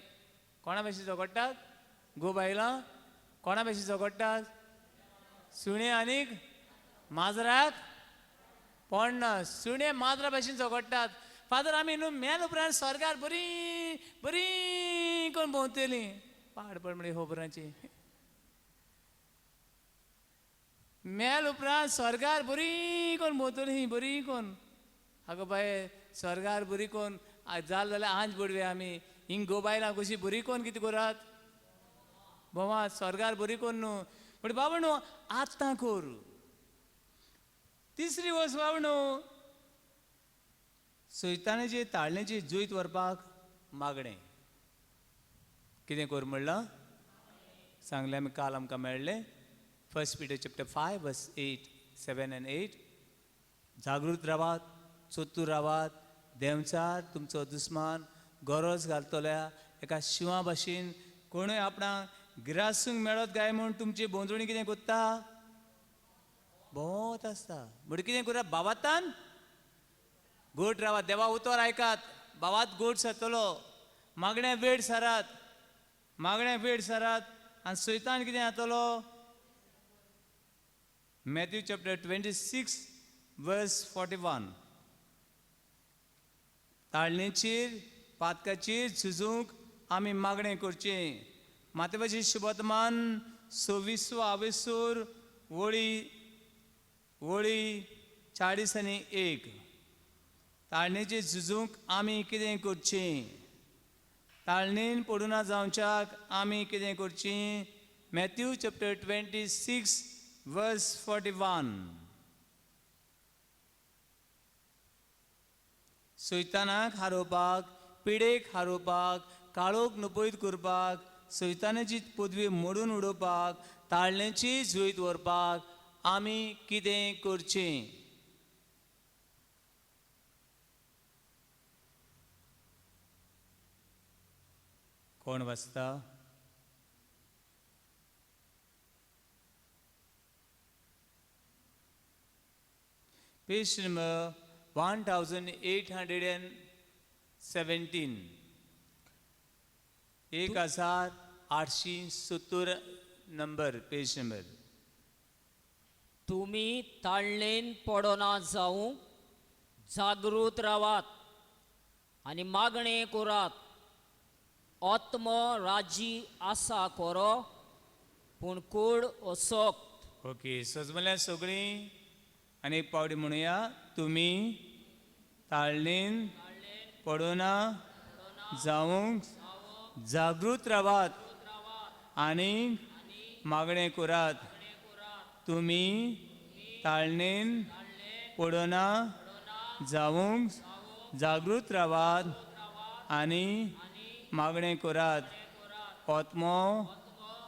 कोणा भाशेन झगडटात गो बायलां कोणा भाशेन झगडटात सुणे आनीक माजराक पडना सुणे माजरा भाशेन झगडटात फादर आमी न्हू मेल उपरांत स्वर्गार बरी कोण भोंवतलीं पाड पड म्हणजे खोबरांची मेल उपरांत स्वर्गार बरी कोण भोंवतलीं बरी कोण आगो बाये स्वर्गार बरी कोण जाल जाल्यार आंज बडवे आमी हिंग गो बायलां कशी बरी कोण कितें करात भोंवात स्वर्गार बरी कोण न्हू पण बाबा न्हू आतां कर तिसरी वस्त बाबा न्हू सैतानाची ताळणेची जैत व्हरपाक मागणें कितें कर म्हणलां सांगलें आमी काल आमकां मेळ्ळें 1 Peter chapter 5 verse 8, 7 and 8 जागृत रावात चोत्तूर रावात देंवचार तुमचो दुस्मान गरज घालतल्या एका शिवा भाशेन कोणूय आपणाक गिरासूंक मेळत काय म्हूण तुमची भोंवतणी कितें कोत्ता भोंवत आसता म्हण कितें करा बावातान गोट रावात देवा उतर आयकात बावात गोट सरतलो मागण्या वेळ सरात आनी सैतान कितें जातलो Matthew chapter 26 verse 41 ताळणेचेर पातकाचेर झुजूंक आमी मागणें करचें मातेवाची शुभवर्तमान 26 वळी 40 आनी 1 ताळणेचेर झुजूंक आमी कितें करचें ताळणेन पडूना जावच्याक आमी कितें करचें Matthew chapter 26 verse 41 सैतानाक हारोवपाक पिडेक हारोवपाक काळोख नपयत करपाक सैतानाची पदवी मोडून उडोवपाक ताळणेची जैत व्हरपाक आमी कितें करचें कोण वाचता page number 1817 1870 number page number तुम्ही ताळणेन पडना जावंक जागृत रावात आनी मागणें करात आत्म राजी आसा खरो पूण कूड असोक्त ओके सजमल्यार सगळीं आणि एक पावटी म्हणूया, तुम्ही ताळणीन पडूना जावंक जागृत रावात आणि मागणे करात. तुम्ही ताळणीन पडूना जावंक जागृत रावात आणि मागणे करात. आत्मो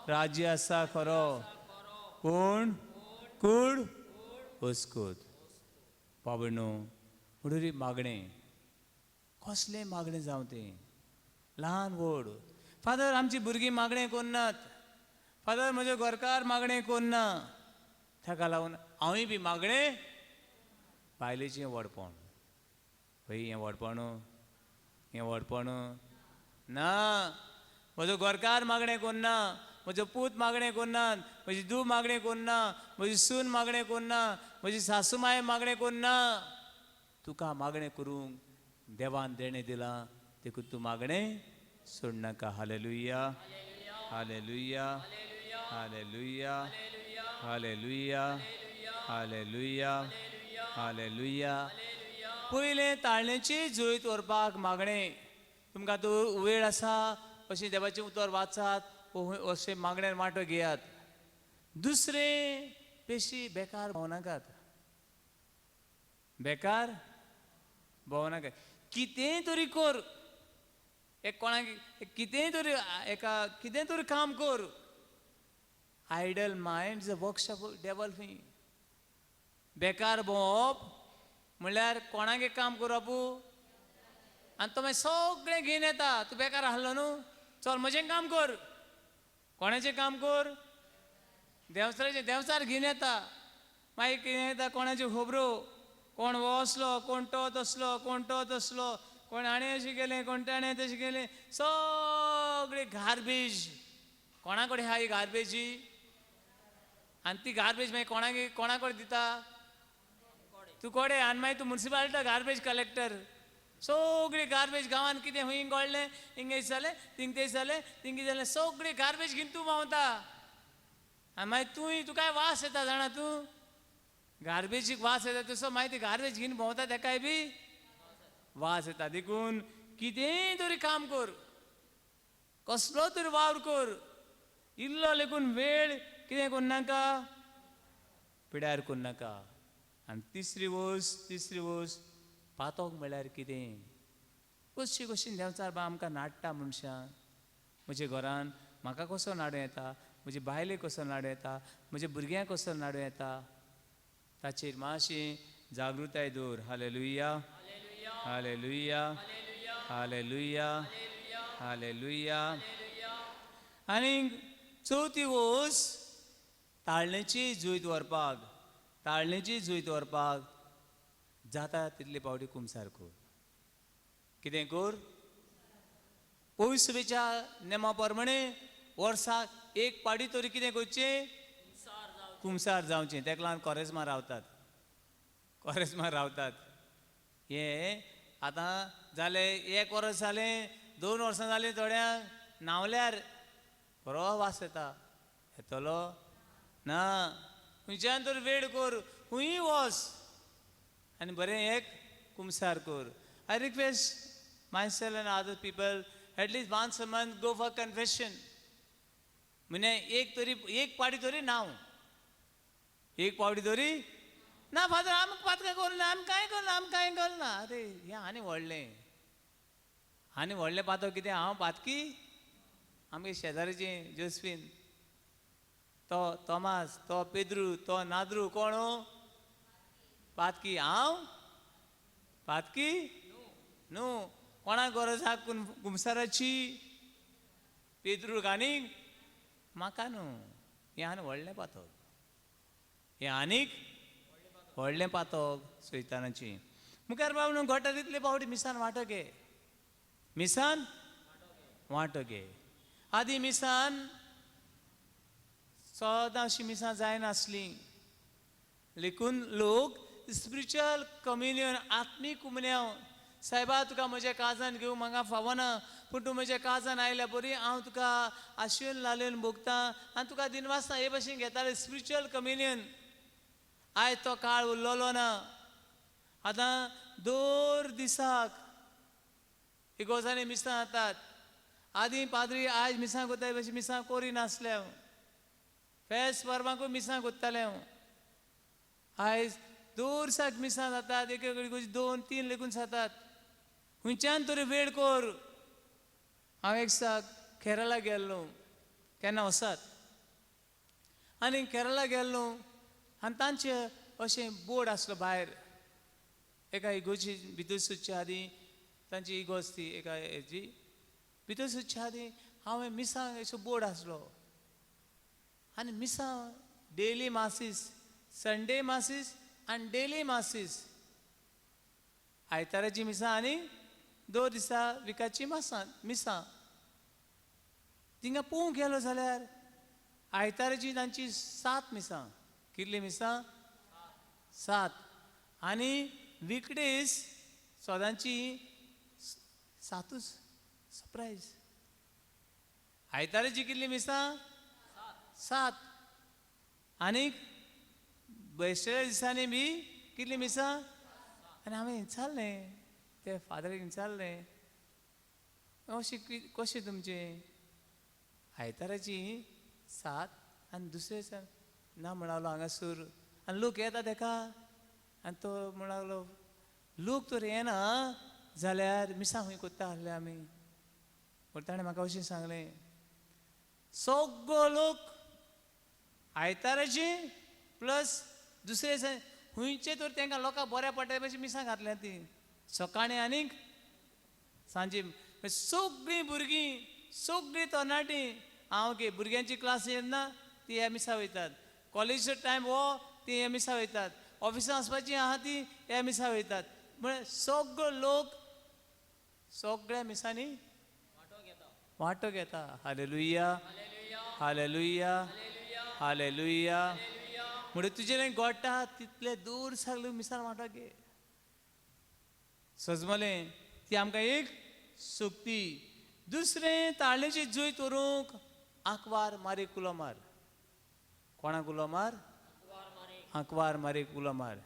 राज्य आसा खरो, पूण कूड हुस्कूत. पावणो म्हणून मागणे, कसले मागणे जावं तें, ल्हान व्हड. फादर आमची भुरगीं मागणे करनात, फादर म्हजे घरकार मागणे करना, ताका लागून हांवूय बी मागणे. बायलेचें व्हडपण, खंय हें व्हडपण, हें व्हडपण ना. म्हजो घरकार मागणे करना, म्हजो पूत मागणे करनात, म्हजी धूव मागणे करना, म्हजी सून मागणे करना, म्हजी सासूमाय मागणे करना. तुका मागणे करूंक देवान देणे दिला, देखून तूं मागणे सोडनाका. Hallelujah, hallelujah, hallelujah, hallelujah, hallelujah, hallelujah. पयलें ताळणेची जुळीत व्हरपाक मागणे. तुमकां तो वेळ आसा अशें देवाचें उतर वाचात, अशें मागण्यार वांटो घेयात. दुसरें, पेशी बेकार भोंवनाकात, बेकार भोंवनाकात. कितेंय तरी कर, एक कोणाक कितेंय तरी, एका कितेंय तरी काम कर. Idle mind is a workshop of devil खंय. बेकार भोंवप म्हणल्यार कोणाक एक काम करप आनी तो मागीर सगळें घेवन येता. तूं बेकार आसलो न्हू, चल म्हजें काम कर. कोणाचें काम कर? देंवचाराचें. देंवचार घेवन येता. मागीर कितें येता, कोणाच्यो खबरो, कोण हो असलो, कोण तो तसलो, कोण तो तसलो, कोण हाणें अशें केलें, कोण ताणें तशें केलें. सगळी गार्बेज. कोणा कडेन आहा ही गार्बेज ही? आनी ती गार्बेज मागीर कोणा कडेन दिता? तूं कोडे. आनी मागीर तूं मुन्सिपालिटी गार्बेज कलेक्टर. सगळी गार्बेज गांवांत कितें हूंय घडलें, हिंगा जालें, थिंग तें जालें, थिंग जालें, सगळी गार्बेज घेवन तूं भोंवता. आनी मागीर तुकाय वास येता, जाणा तूं. गार्बेजीक वास येता तसो मागीर ती गार्बेज घेवन भोंवता तेकाय बी वास येता. देखून कितेंय तरी काम कर, कसलो तरी वावर कर. इल्लो लेकून वेळ कितें करनाका, पिड्यार करनाका. आनी तिसरी वस्त पातोक म्हळ्यार कितें? कशी कशी देंवचार बा आमकां नाडटा मनशां. म्हज्या घरान म्हाका कसो नाडू येता, म्हजे बायलेक कसो नाडू येता, म्हज्या भुरग्यांक कसो नाडू येता, ताचेर मातशी जागृताय दवर. Hallelujah, hallelujah, hallelujah, hallelujah. आनी चवथी वस्त, ताळणेची जुळीत व्हरपाक. ताळणेची जुळीत व्हरपाक जाता तितले पावटी कुमसार कर. कितें कर? पवित्रच्या नेमा प्रमाणे वर्साक एक पावटी तरी कितें करचें? कुमसार जावचें. तेका लागून कोरेजमा रावतात, कोरेजमा रावतात. हें आतां जालें 1 वर्स जालें, 2 वर्सां जालीं, थोड्यांक न्हावल्यार बरो वास येता. येतलो ना. खंयच्यान तरी वेळ कर, खंयी वच आनी बरें एक कुमसार कर. I request myself and other people, at least once a month go for confession. म्हणजे एक पावटी तरी नाव, एक पावटी तरी ना. फादर आमकां पातकां करना, आमी कांय करना. अरे हें आनी व्हडलें पातो कितें? हांव पातकी, आमगे शेजाऱ्याचें जोस्फीन, तो तोमास, तो पेद्रू, तो नाद्रू, कोण पातकी. हांव पातकी न्हू. कोणाक गरज आहा कुमसाराची? पेद्रूक आनीक म्हाका न्हू. हें आनी व्हडलें पातक, हें आनीक व्हडलें पातक सैतानाची. मुखार बाब न्हू, घोटां तितले पावटी मिसान वांटो घे, मिसान वांटो घे. आदी मिसान सदां अशी मिसां जायनासलीं, देखून लोक स्पिरिच्युअल कम्युनियन, आत्मीक उमळ्याव, सायबा तुका म्हज्या काळजान घेवंक म्हाका फावना, पूण तूं म्हज्या काळजान आयल्या बरी हांव तुका आशेवन लालन भोगतां आनी तुका दिनवासता हे भाशेन घेताले. Spiritual communion. आयज तो काळ उरलोलो ना. आतां दर दिसाक इगोजांनी मिसां जातात. आदीं पाद्री आयज मिसां कोत्ताय भशेन मिसां कोरी नासले हांव. फेस्त परबांकूय मिसां कोत्ताले हांव. आयज दर दिसाक मिसां जातात. एक एक 2-3 लेगून जातात. खुंयच्यान तरी वेळ कोर. हांव एक दिसाक केरळा गेल्लो. केन्ना वसात. आनी केरळा गेल्लो आनी तांचे अशें बोर्ड आसलो भायर. एका इगोची भितर सरच्या आदीं तांची इगोज ती एका हेजी भितर सरच्या आदीं हांवें मिसांक असो बोर्ड आसलो. आनी मिसां डेली मासीस, संडे मासीस आनी डेली मासीस. आयताराची मिसां आनी 2 दिसा विकाची मिसां. थिंगा पळोवंक गेलो जाल्यार आयताराची तांची 7 मिसां. कितली मिसां? 7. आनी वीकडेज सोदांची 7च. सरप्रायज. आयताराची कितली मिसां? 7. आनीक बेश्टेल्या दिसांनी बी कितली मिसां? आनी हांवें विचारलें ते फादराक विचारलें अशें कशें तुमचें? आयताराची 7 आनी दुसरे दिसा ना म्हणलो हांगासर. आनी लोक येता तेका. आनी तो म्हणूंक लागलो लोक तर येना जाल्यार मिसां खंय कोत्ता आहले आमी. पूण ताणें म्हाका अशें सांगलें सगळो लोक आयताराची प्लस दुसरे दिसा खंयचे तर तांकां लोकांक बऱ्या पडटा भशेन मिसां घातल्या ती सकाळीं आनीक सांजे. सगळीं भुरगीं सगळीं तरणाटीं हांव गे भुरग्यांची क्लास येना ती ह्या मिसां वयतात. कॉलेजीचो टायम हो ती ह्या मिसां वयतात. ऑफिसां वचपाची आहा ती ह्या मिसां वयतात. म्हळ्यार सगळो लोक सगळ्या मिसांनी वांटो घेता. Hallelujah, hallelujah, hallelujah. म्हणजे तुजे गोडटा तितले दूर सगळे मिसां वांटो घे. सजमलें ती आमकां एक सुक्ती. दुसरें ताळणेची जुंय तोरूंक आंकवार मारीक उलो मार. कोणाक उलो मार? आंकवार मारीक उलो मार.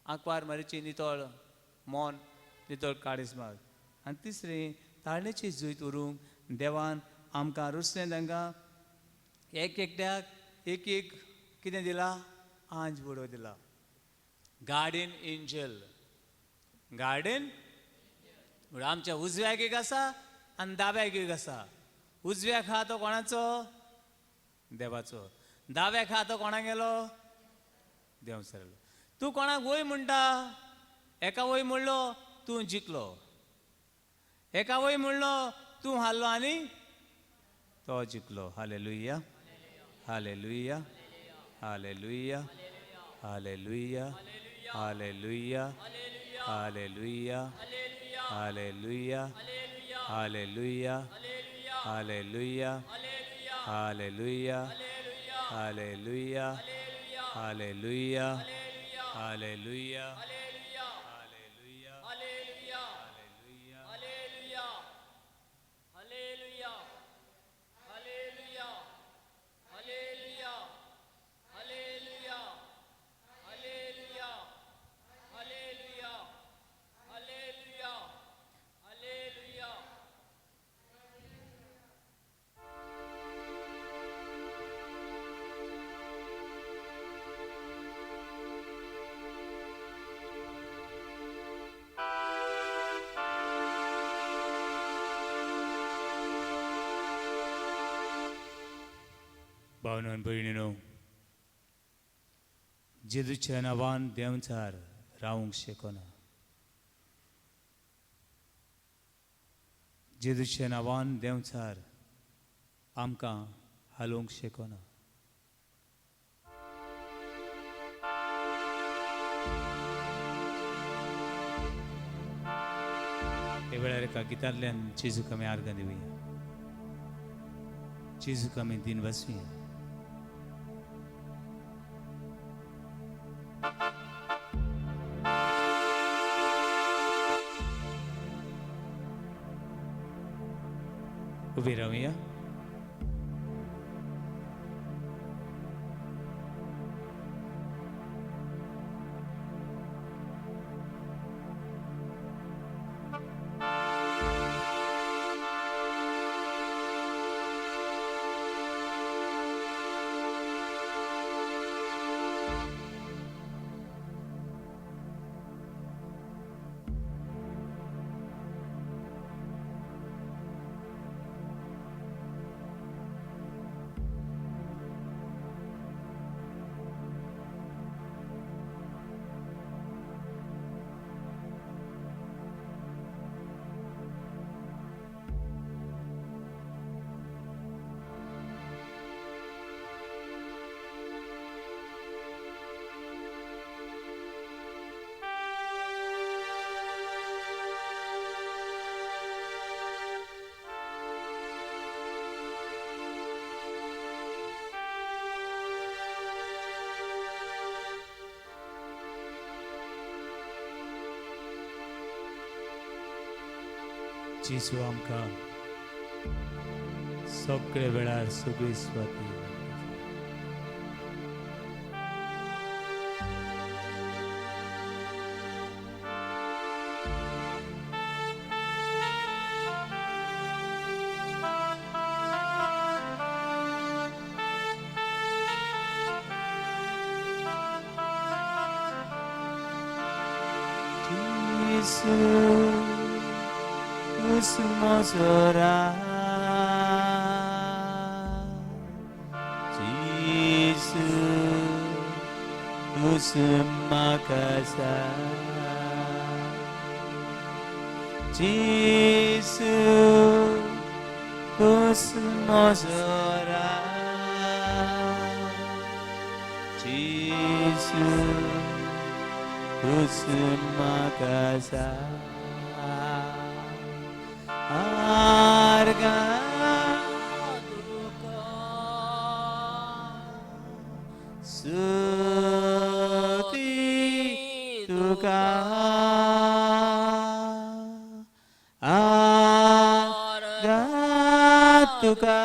आंकवार मारीची नितळ मोन नितळ काळीज मार. आनी तिसरें ताळणेची जुंय तोरूंक देवान आमकां रुसलें तांकां एक एकट्याक एक एक कितें दिलां? आंज बडो दिला. Garden angel. गार्डन आमच्या उजव्याक एक आसा आनी दाव्याक एक आसा. उजव्याक आहा तो कोणाचो? देवाचो. दाव्याक आहा तो कोणा गेलो? देव सरलो. तूं कोणाक वय म्हणटा? एका वय म्हणलो तूं जिखलो. एका वय म्हणलो तूं हारलो आनी तो जिखलो. Hallelujah, hallelujah, hallelujah, hallelujah, hallelujah, hallelujah, hallelujah, hallelujah, hallelujah, hallelujah, hallelujah, hallelujah, hallelujah, भावनो भयणीनो, जेजूच्या नांवान देंवचार रावंक शिकोना. जेजूच्या नांवान देंवचार आमकां हालोवंक शिकोना. हे वेळार एका गितांतल्यान जेजूक आमी आर्गां दिवया. जेजूक आमी दिन बसुया. उबी रावया. जिसू आमकां सगळे वेळार सगळी Swati Jesus ora Jesus makasa Jesus ora Jesus makasa arga suti tuka arga tuka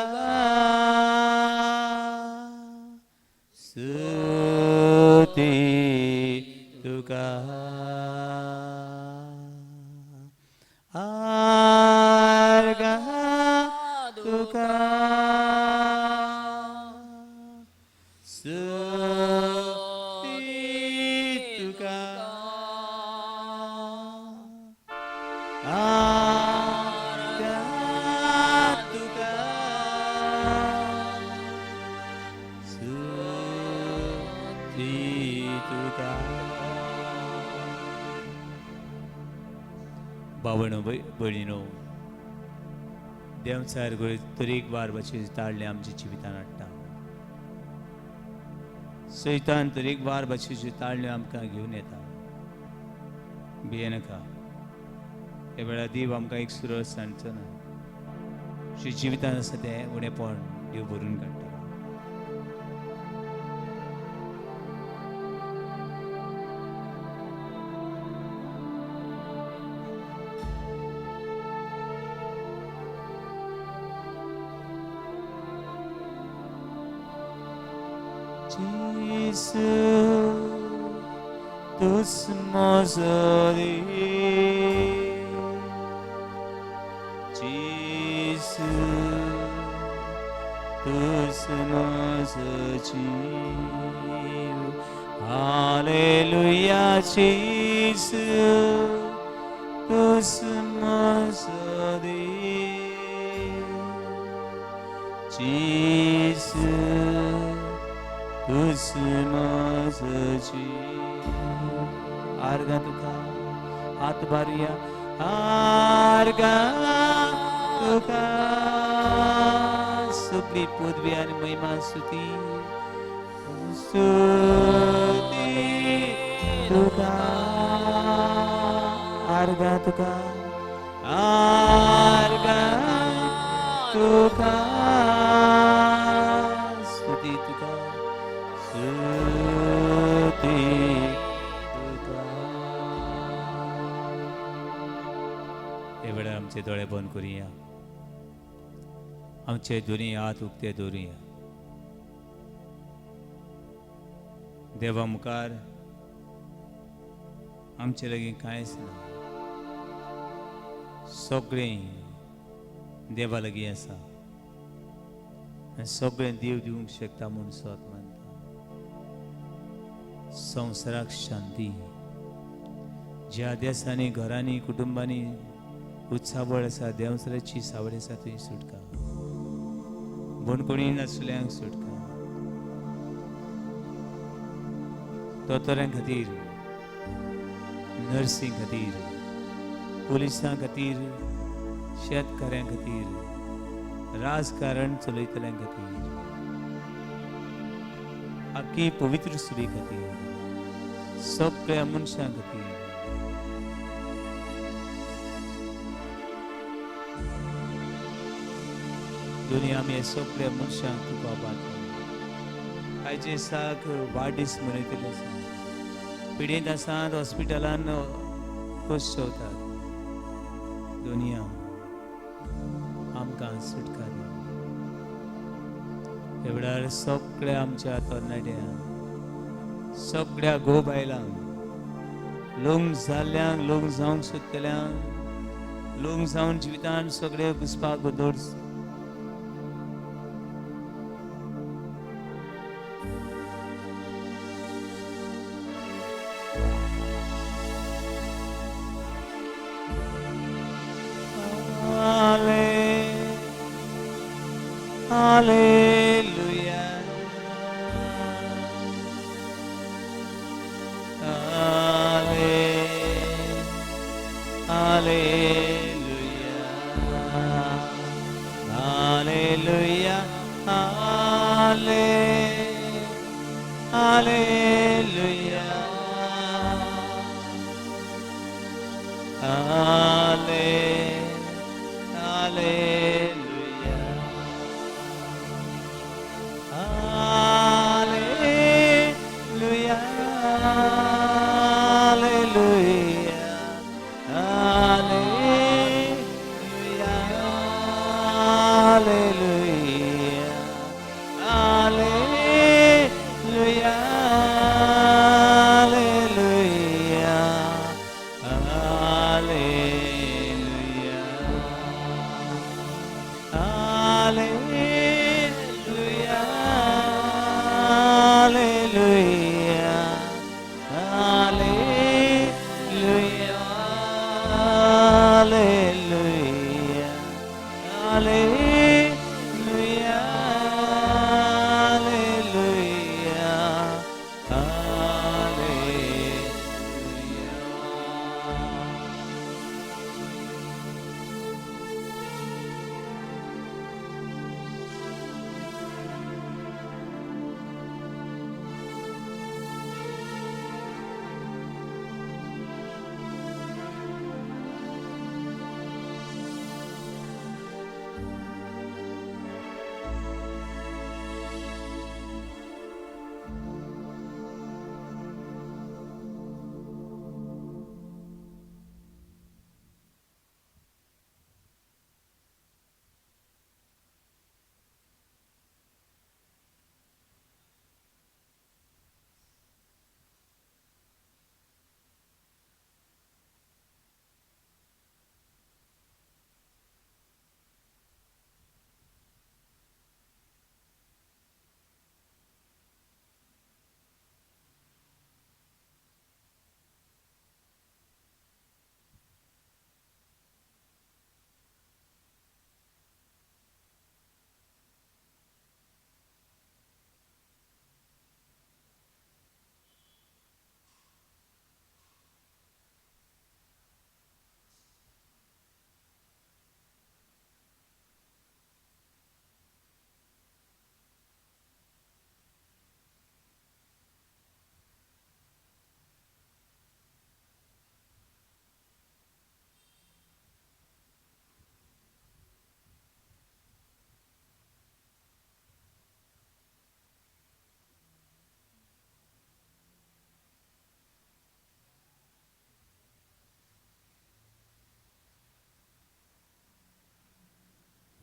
suti tuka arga tuka suti tuka arga tuka suti tuka भावनो भयणीनो Devchar तरेकवार भाशेन ताळले आमच्या जिवितान हाडटा सैतान तरेकवार भाशेच्यो ताळण्यो आमकां घेवन येता भियेनाका हे वेळार देव आमकां एक सुरळ सांगचो ना जे जिवितान आसा तें उणेपण देव भरून काडटा Jesus, mozori. Jesus, mozoci. Hallelujah, Jesus, mozori. Jesus, mozoci. Arga tuka, हाथ बारिया आर्गा तुका सगळी पदवी आणि महिमा स्तुती स्तुती तुका आर्गा तुका स्तुती तुका स्तुती आमचे दोळे बंद करूया आमचे दोन्ही हात उक्ते दवरुया देवा मुखार आमचे लागीं कांयच ना सगळें देवा लागीं आसा आनी सगळें देव दिवंक शकता म्हूण स्वत मानता संवसाराक शांती ज्या देशांनी घरांनी कुटुंबांनी उत्साबळ आसा देवसराची सावड आसा थंय सुटका बोणकोणी नासल्यांक सुटका दोतोरां खातीर नर्सीं खातीर पुलिसां खातीर शेतकाऱ्यां खातीर राजकारण चलयतल्यां खातीर आख्खी पवित्र सुरी खातीर सगळ्या मनशां खातीर दुनिया आमी सगळ्या मनशांक तुका पावता आयचे दिसाक वाडदीस मनयतले आसा पिडेंत आसात हॉस्पिटलान कश्ट चवतात दुनिया तांकां सुटका दी. हे वेळार सगळ्या आमच्या तरणाट्यांक, सगळ्या घोव बायलांक, लग्न जाल्ल्यांक, लग्न जावंक सोदतल्यांक, लग्न जावन जिवितान सगळे घुसपाक दोर Hallelujah. Hallelujah. Hallelujah. Hallelujah.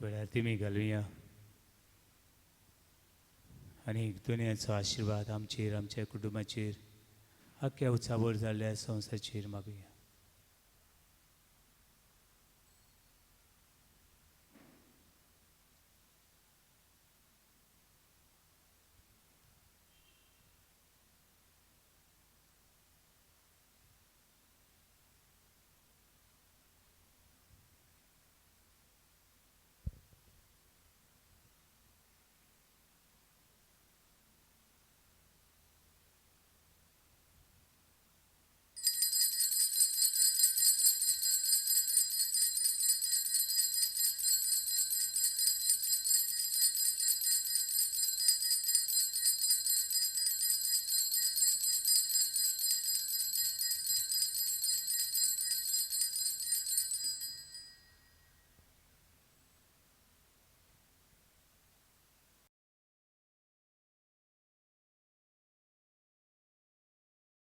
वेळार तिमी घालुया आनी दुनियाचो आशिर्वाद आमचेर, आमच्या कुटुंबाचेर, आख्या उचाबोर जाल्ल्या संवसाराचेर मागुया.